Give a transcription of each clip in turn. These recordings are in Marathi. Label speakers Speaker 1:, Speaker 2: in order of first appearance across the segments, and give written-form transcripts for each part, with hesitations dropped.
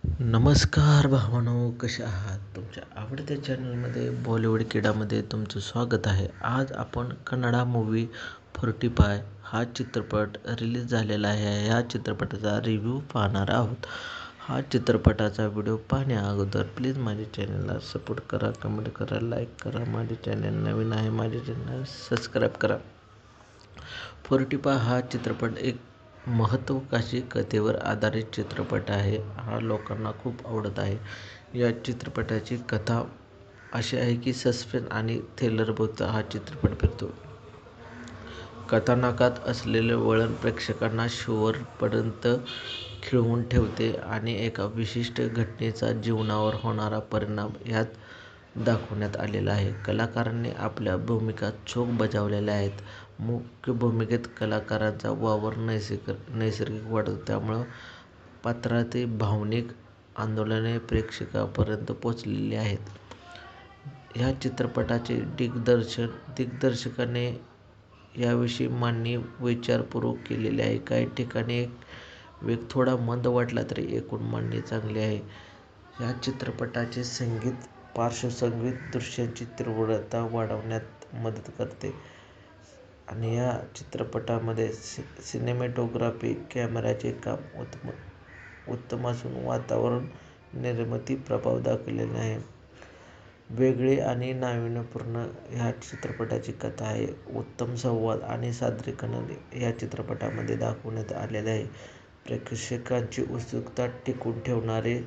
Speaker 1: नमस्कार भावांनो, कसे आहात? तुमच्या आवडत्या चॅनलमध्ये बॉलिवूड किडामध्ये तुमचं स्वागत आहे. आज आपण कन्नडा मूव्ही 45 हा चित्रपट रिलीज झालेला आहे. या चित्रपटाचा रिव्ह्यू पाहणार आहोत. हा चित्रपटाचा व्हिडिओ पाहण्या अगोदर प्लीज माझ्या चॅनलला सपोर्ट करा, कमेंट करा, लाईक करा. माझे चॅनल नवीन आहे, माझे चॅनल सबस्क्राईब करा. 45 हा चित्रपट एक महत्त्वाकाशी कथेवर आधारित चित्रपट आहे. हा लोकांना खूप आवडत आहे. या चित्रपटाची कथा अशी आहे की सस्पेन्स आणि थ्रिलरभोवती हा चित्रपट फिरतो. कथानकात असलेले वळण प्रेक्षकांना शेवटपर्यंत खिळवून ठेवते आणि एका विशिष्ट घटनेचा जीवनावर होणारा परिणाम यात दाखवण्यात आलेला आहे. कलाकारांनी आपल्या भूमिका चोख बजावलेल्या आहेत. मुख्य भूमिकेत कलाकारांचा वावर नैसर्गिक वाटतो, त्यामुळे पात्रांची भावनिक आंदोलने प्रेक्षकांपर्यंत पोहोचलेली आहेत. ह्या चित्रपटाचे दिग्दर्शकाने याविषयी मांडणी विचारपूर्वक केलेली आहे. काही ठिकाणी एक वेग थोडा मंद वाटला तरी एकूण मांडणी चांगली आहे. या चित्रपटाचे संगीत, पार्श्वसंगीत दृश्यांची तीव्रता वाढवण्यात मदत करते आणि या चित्रपटामध्ये सिनेमॅटोग्राफी, कॅमेऱ्याचे काम उत्तम असून वातावरण निर्मिती प्रभाव दाखवलेला आहे. वेगळे आणि नाविन्यपूर्ण ह्या चित्रपटाची कथा आहे. उत्तम संवाद आणि सादरीकरण या चित्रपटामध्ये दाखवण्यात आलेले आहे. प्रेक्षकांची उत्सुकता टिकवून ठेवणारे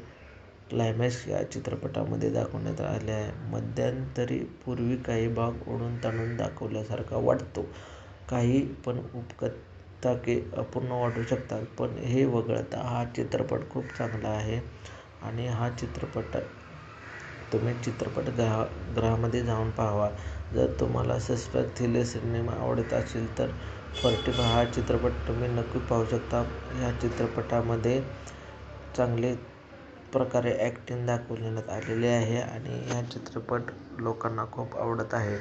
Speaker 1: क्लायमॅक्स या चित्रपटामध्ये दाखवण्यात आले आहे. मध्यंतरी पूर्वी काही भाग ओढून-ताणून दाखवल्यासारखा वाटतो. काही पण उपकथानके अपूर्ण वाटू शकतात, पण हे वगळता हा चित्रपट खूप चांगला आहे आणि हा चित्रपट तुम्ही चित्रपटगृहामध्ये जाऊन पाहावा. जर तुम्हाला सस्पेन्स थ्रिलर सिनेमा आवडत असेल तर 45 हा चित्रपट तुम्ही नक्की पाहू शकता. ह्या चित्रपटामध्ये चांगले प्रकारे ॲक्टिंग दाखवण्यात आलेली आहे आणि हा चित्रपट लोकांना खूप आवडत आहे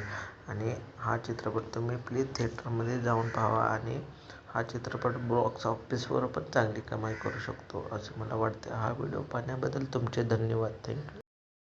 Speaker 1: आणि हा चित्रपट तुम्ही प्लीज थिएटरमध्ये जाऊन पाहावा आणि हा चित्रपट बॉक्स ऑफिसवर पण चांगली कमाई करू शकतो असं मला वाटते. हा व्हिडिओ पाहण्याबद्दल तुमचे धन्यवाद. थँक्यू.